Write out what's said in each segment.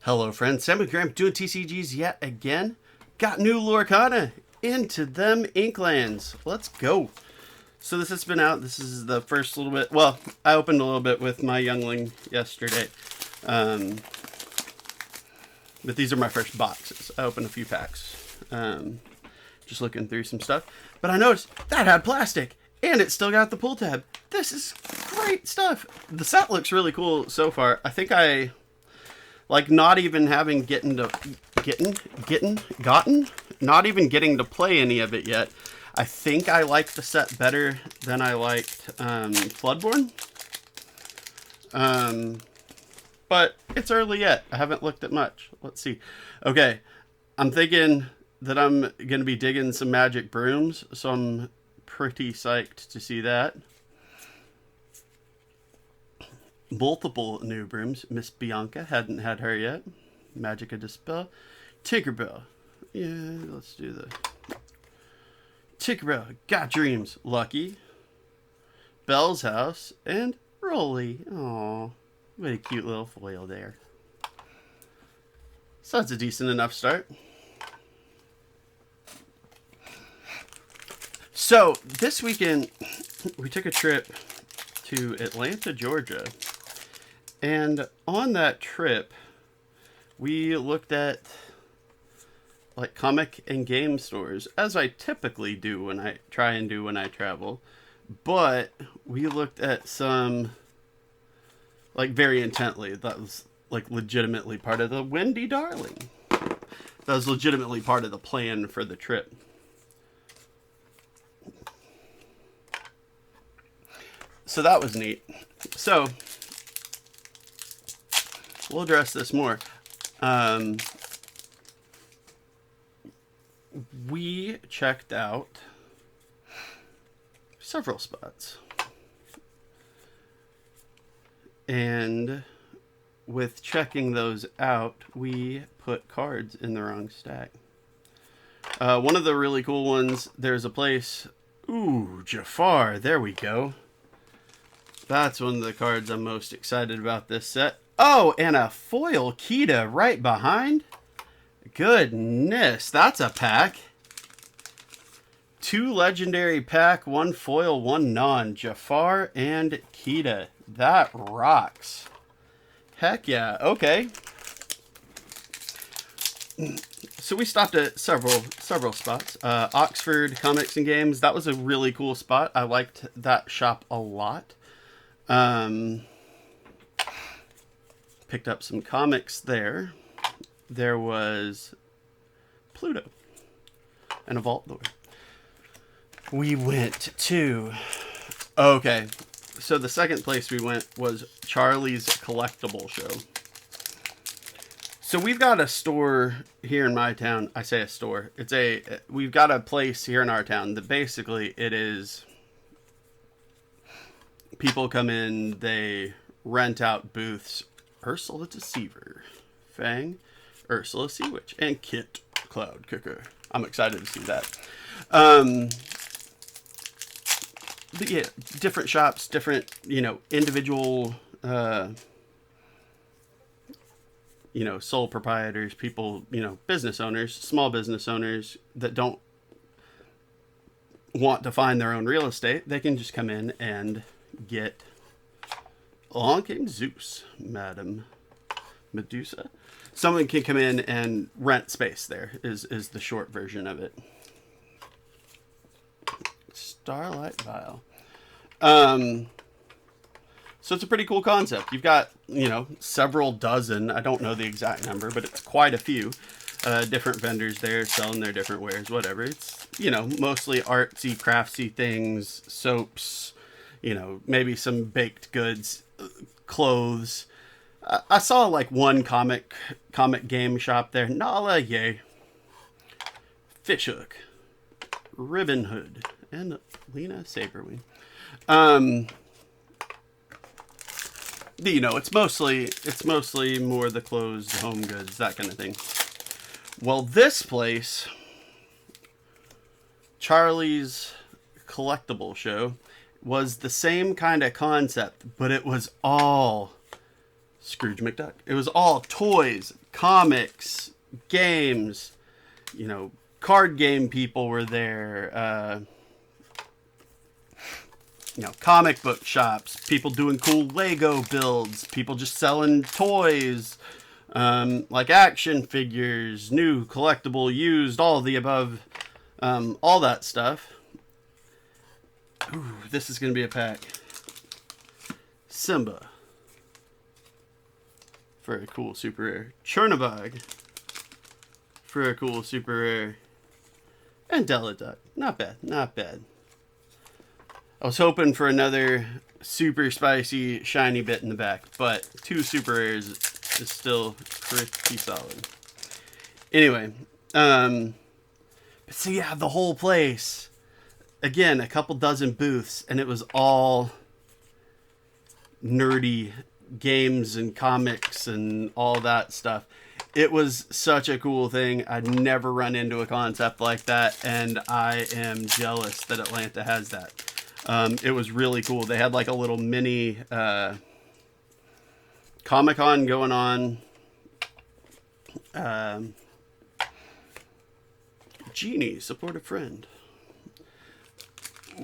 Hello friends, Sam and Graham doing TCGs yet again. Got new Lorcana into them Inklands. Let's go. So this has been out. This is the first little bit. Well, I opened a little bit with my youngling yesterday. But these are my first boxes. I opened a few packs. Just looking through some stuff. But I noticed that had plastic. And it still got the pull tab. This is great stuff. The set looks really cool so far. I think I... like, not even having not even getting to play any of it yet. I think I like the set better than I liked Floodborn. But it's early yet. I haven't looked at much. Let's see. Okay, I'm thinking that I'm going to be digging some Magic Brooms, so I'm pretty psyched to see that. Multiple new brooms. Miss Bianca, hadn't had her yet. Magica Dispel. Tinkerbell. Yeah, let's do the Tinkerbell. Got Dreams. Lucky. Belle's House. And Rolly. Aww. What a cute little foil there. So that's a decent enough start. So this weekend we took a trip to Atlanta, Georgia. And on that trip, we looked at like comic and game stores, as I typically do when I travel. But we looked at some like very intently. That was like legitimately part of the Wendy Darling. That was legitimately part of the plan for the trip. So that was neat. So we'll address this more. We checked out several spots. And with checking those out, we put cards in the wrong stack. One of the really cool ones, there's a place... Ooh, Jafar. There we go. That's one of the cards I'm most excited about this set. Oh, and a foil Kita right behind. Goodness, that's a pack. 2 legendary pack, 1 foil, 1 non. Jafar and Kita. That rocks. Heck yeah. Okay. So we stopped at several spots. Oxford Comics and Games. That was a really cool spot. I liked that shop a lot. Picked up some comics there. There was Pluto and a vault door. We went to... Okay, so the second place we went was Charlie's Collectible Show. So we've got a store here in my town. I say a store. We've got a place here in our town that basically it is... people come in, they rent out booths. Ursula Deceiver, Fang, Ursula Sea Witch, and Kit CLOUDKICKER. I'm excited to see that. But yeah, different shops, different, individual, sole proprietors, people, business owners, small business owners that don't want to find their own real estate. They can just come in and get... Along came Zeus, Madam Medusa. Someone can come in and rent space there, is the short version of it. Starlight Vial. So it's a pretty cool concept. You've got, several dozen, I don't know the exact number, but it's quite a few different vendors there selling their different wares, whatever. It's, mostly artsy, craftsy things, soaps, maybe some baked goods, clothes. I saw like one comic game shop there. Nala, yay. Fishhook, Ribbon Hood, and Lena Saberwing. It's mostly more the clothes, home goods, that kind of thing. Well, this place, Charlie's Collectible Show, was the same kind of concept, but it was all Scrooge McDuck. It was all toys, comics, games, you know, card game people were there, you know, comic book shops, people doing cool Lego builds, people just selling toys, like action figures, new, collectible, used, all of the above, all that stuff. Ooh, this is going to be a pack. Simba. Very cool, super rare. Chernobog. For a cool, super rare. And Deladuck. Not bad, not bad. I was hoping for another super spicy, shiny bit in the back, but 2 super rares is still pretty solid. Anyway, so yeah, the whole place, again, a couple dozen booths, and it was all nerdy games and comics and all that stuff. It was such a cool thing. I'd never run into a concept like that, and I am jealous that Atlanta has that. It was really cool. They had like a little mini Comic-Con going on. Genie, support a friend.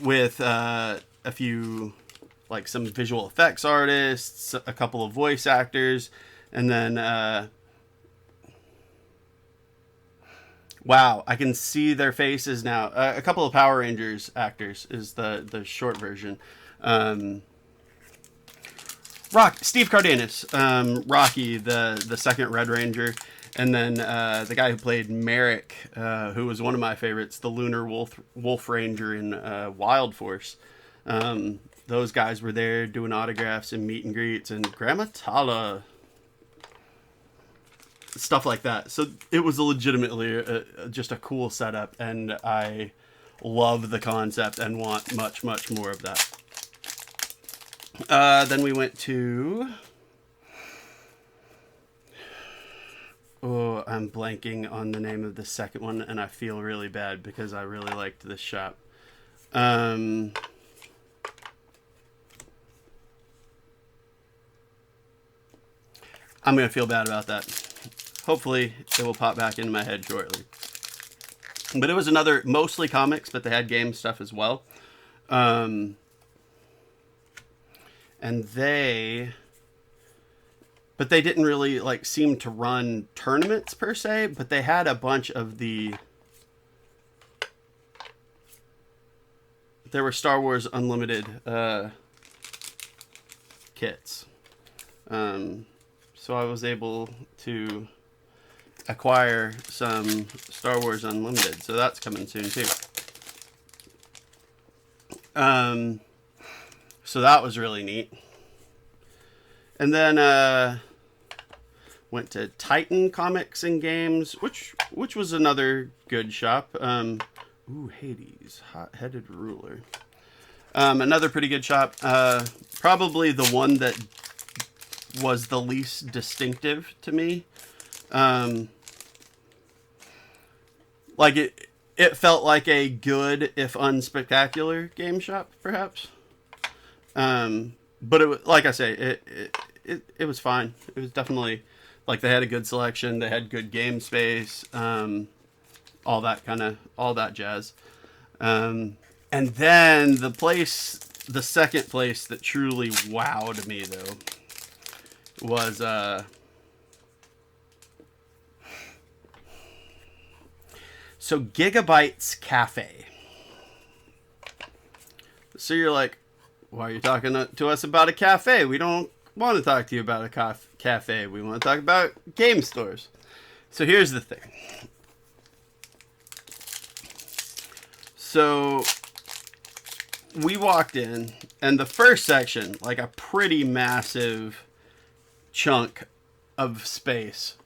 With a few, like some visual effects artists, a couple of voice actors, and then, wow, I can see their faces now. A couple of Power Rangers actors is the short version. Steve Cardenas, Rocky, the second Red Ranger, and then the guy who played Merrick, who was one of my favorites, the Lunar Wolf Ranger in Wild Force. Those guys were there doing autographs and meet and greets, and Grandma Tala, stuff like that. So it was legitimately just a cool setup, and I love the concept and want much, much more of that. Then we went to... Oh, I'm blanking on the name of the second one, and I feel really bad because I really liked this shop. I'm going to feel bad about that. Hopefully, it will pop back into my head shortly. But it was another, mostly comics, but they had game stuff as well. And they didn't really like seem to run tournaments per se, but they had a bunch of there were Star Wars Unlimited kits. So I was able to acquire some Star Wars Unlimited, so that's coming soon too. So that was really neat. And then went to Titan Comics and Games, which was another good shop. Ooh, Hades, Hot-Headed Ruler. Another pretty good shop. Probably the one that was the least distinctive to me. Like it felt like a good, if unspectacular, game shop, perhaps. But it was, like I say, it was fine. It was definitely, like, they had a good selection. They had good game space. All that jazz. And then the second place that truly wowed me, though, was, so Gigabytes Cafe. So you're like, why are you talking to us about a cafe? We don't want to talk to you about a cafe. We want to talk about game stores. So here's the thing. So we walked in, and the first section, like a pretty massive chunk of space,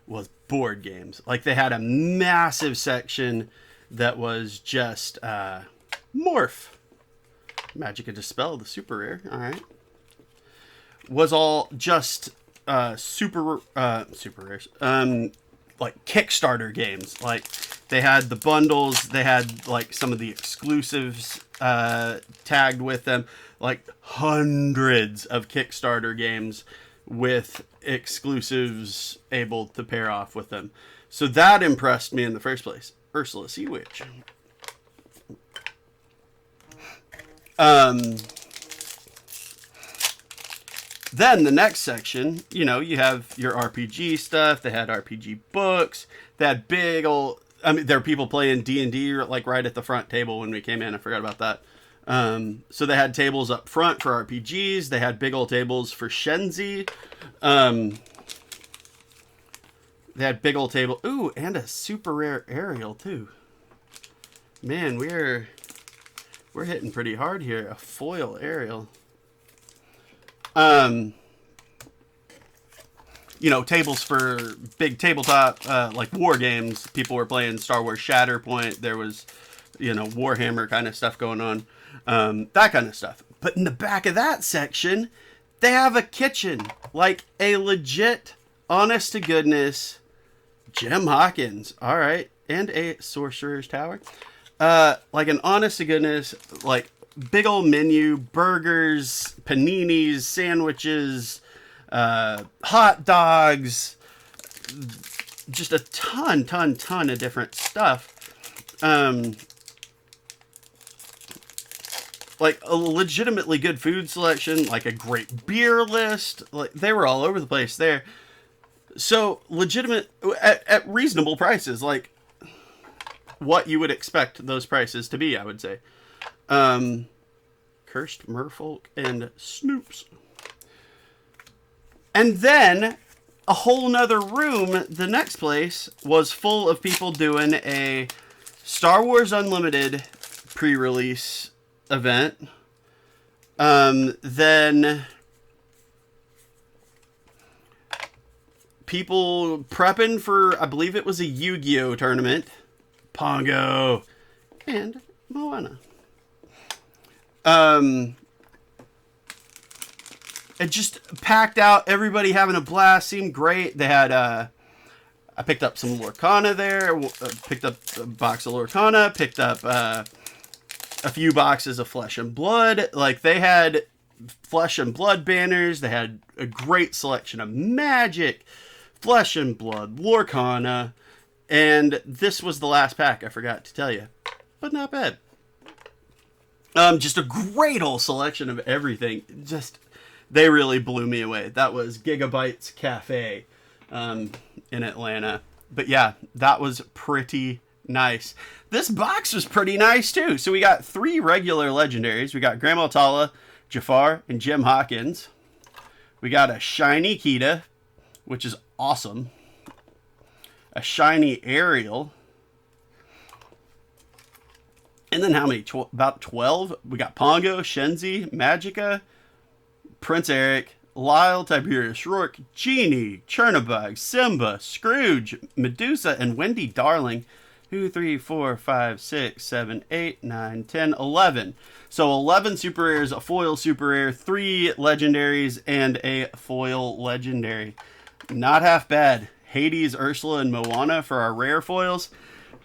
was board games. Like, they had a massive section that was just Morph. Magic and Dispel, the super rare. All right. Was all just super rares. Like Kickstarter games. Like, they had the bundles. They had like some of the exclusives tagged with them. Like hundreds of Kickstarter games with exclusives able to pair off with them. So that impressed me in the first place. Ursula Sea Witch. Then the next section, you know, you have your RPG stuff. They had RPG books. They had big old... I mean, there were people playing D&D like right at the front table when we came in. I forgot about that. So they had tables up front for RPGs. They had big old tables for Shenzi. They had big old table. Ooh, and a super rare aerial too. Man, we're hitting pretty hard here. A foil aerial. You know, tables for big tabletop, like war games. People were playing Star Wars Shatterpoint. There was, you know, Warhammer kind of stuff going on. That kind of stuff. But in the back of that section, they have a kitchen. Like a legit, honest to goodness, Jim Hawkins. All right. And a Sorcerer's Tower. Like an honest to goodness, like big old menu, burgers, paninis, sandwiches, hot dogs, just a ton of different stuff. Like a legitimately good food selection, like a great beer list. Like they were all over the place there. So legitimate at reasonable prices, like what you would expect those prices to be, I would say. Cursed Merfolk and Snoops. And then a whole nother room, the next place, was full of people doing a Star Wars Unlimited pre-release event. Then people prepping for, I believe it was a Yu-Gi-Oh tournament. Pongo. And Moana. It just packed out, everybody having a blast, seemed great. They had, I picked up some Lorcana there, picked up a box of Lorcana, picked up a few boxes of Flesh and Blood. Like, they had Flesh and Blood banners, they had a great selection of Magic, Flesh and Blood, Lorcana, and this was the last pack, I forgot to tell you. But not bad. Just a great old selection of everything. Just... they really blew me away. That was Gigabytes Cafe in Atlanta. But yeah, that was pretty nice. This box was pretty nice too. So we got 3 regular legendaries. We got Grandma Tala, Jafar, and Jim Hawkins. We got a shiny Kita, which is awesome. A shiny Ariel. And then how many? About 12. We got Pongo, Shenzi, Magica, Prince Eric, Lyle, Tiberius Rourke, Genie, Chernabog, Simba, Scrooge, Medusa, and Wendy Darling. 2, 3, 4, 5, 6, 7, 8, 9, 10, 11. So 11 super rares, a foil super rare, 3 legendaries, and a foil legendary. Not half bad. Hades, Ursula, and Moana for our rare foils.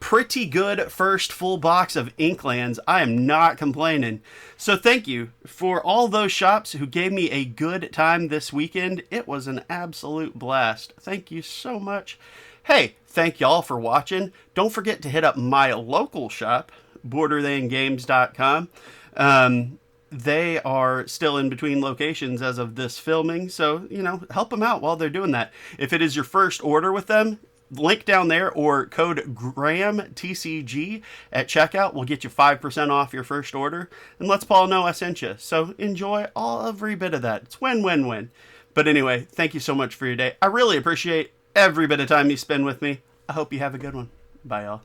Pretty good first full box of Inklands. I am not complaining. So thank you for all those shops who gave me a good time this weekend. It was an absolute blast. Thank you so much. Hey, thank y'all for watching. Don't forget to hit up my local shop, borderlandgames.com. They are still in between locations as of this filming, so, you know, help them out while they're doing that. If it is your first order with them, link down there or code GRAHAMTCG at checkout will get you 5% off your first order. And let's Paul know I sent you. So enjoy every bit of that. It's win-win-win. But anyway, thank you so much for your day. I really appreciate every bit of time you spend with me. I hope you have a good one. Bye, y'all.